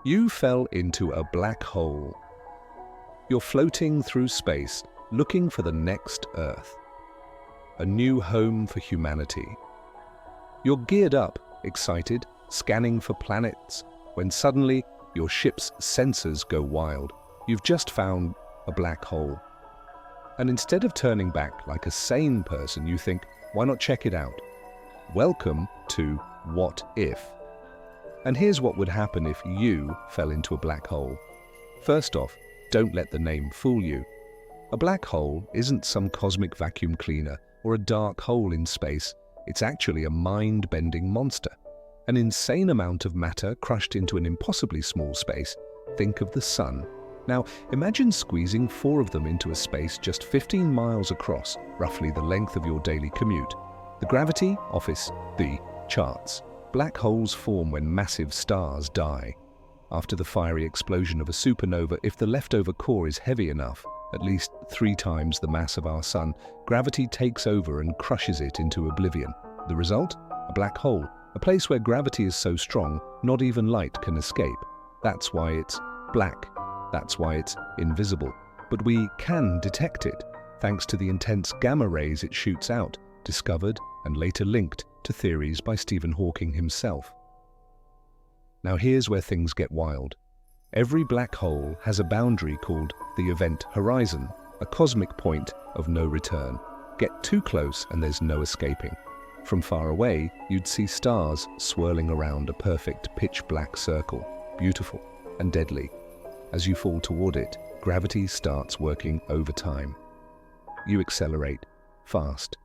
You fell into a black hole. You're floating through space, looking for the next Earth, a new home for humanity. You're geared up, excited, scanning for planets, when suddenly your ship's sensors go wild. You've just found a black hole. And instead of turning back like a sane person, you think, why not check it out? Welcome to What If? And here's what would happen if you fell into a black hole. First off, don't let the name fool you. A black hole isn't some cosmic vacuum cleaner or a dark hole in space. It's actually a mind-bending monster. An insane amount of matter crushed into an impossibly small space. Think of the sun. Now, imagine squeezing 4 of them into a space just 15 miles across, roughly the length of your daily commute. The gravity, office, the charts. Black holes form when massive stars die. After the fiery explosion of a supernova, if the leftover core is heavy enough, at least 3 times the mass of our sun, gravity takes over and crushes it into oblivion. The result? A black hole, a place where gravity is so strong, not even light can escape. That's why it's black. That's why it's invisible. But we can detect it, thanks to the intense gamma rays it shoots out, discovered and later linked to theories by Stephen Hawking himself. Now here's where things get wild. Every black hole has a boundary called the event horizon, a cosmic point of no return. Get too close and there's no escaping. From far away, you'd see stars swirling around a perfect pitch-black circle, beautiful and deadly. As you fall toward it, gravity starts working overtime. You accelerate, fast.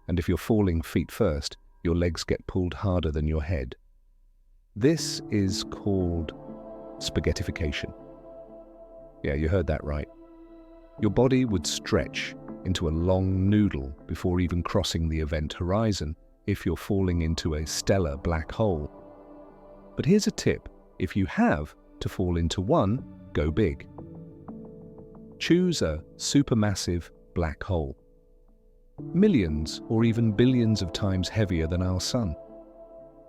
And if you're falling feet first, your legs get pulled harder than your head. This is called spaghettification. Yeah, you heard that right. Your body would stretch into a long noodle before even crossing the event horizon if you're falling into a stellar black hole. But here's a tip. If you have to fall into one, go big. Choose a supermassive black hole. Millions or even billions of times heavier than our sun.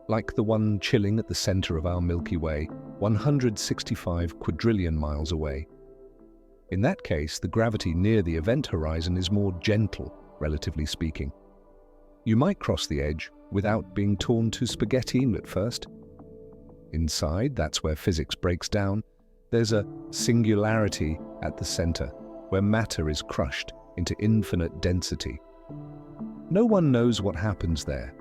Like the one chilling at the center of our Milky Way, 165 quadrillion miles away. In that case, the gravity near the event horizon is more gentle, relatively speaking. You might cross the edge without being torn to spaghetti at first. Inside, that's where physics breaks down. There's a singularity at the center, where matter is crushed into infinite density. No one knows what happens there.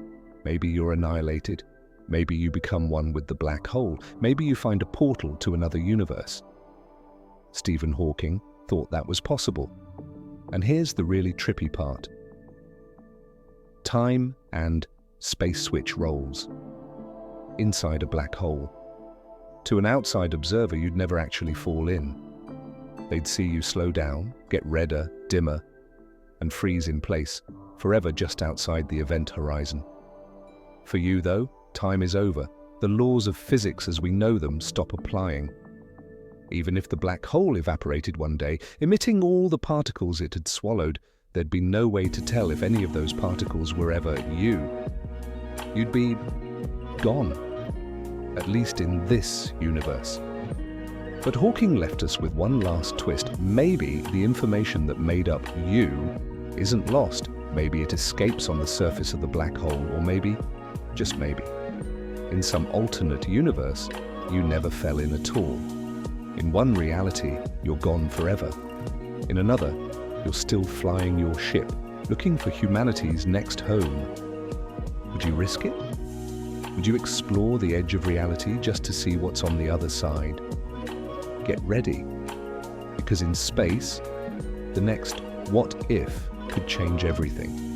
Maybe you're annihilated. Maybe you become one with the black hole. Maybe you find a portal to another universe. Stephen Hawking thought that was possible. And here's the really trippy part. Time and space switch roles. Inside a black hole. To an outside observer, you'd never actually fall in. They'd see you slow down, get redder, dimmer, and freeze in place, forever just outside the event horizon. For you, though, time is over. The laws of physics as we know them stop applying. Even if the black hole evaporated one day, emitting all the particles it had swallowed, there'd be no way to tell if any of those particles were ever you. You'd be gone, at least in this universe. But Hawking left us with one last twist. Maybe the information that made up you isn't lost. Maybe it escapes on the surface of the black hole, or maybe, just maybe, in some alternate universe, you never fell in at all. In one reality, you're gone forever. In another, you're still flying your ship, looking for humanity's next home. Would you risk it? Would you explore the edge of reality just to see what's on the other side? Get ready, because in space, the next what if could change everything.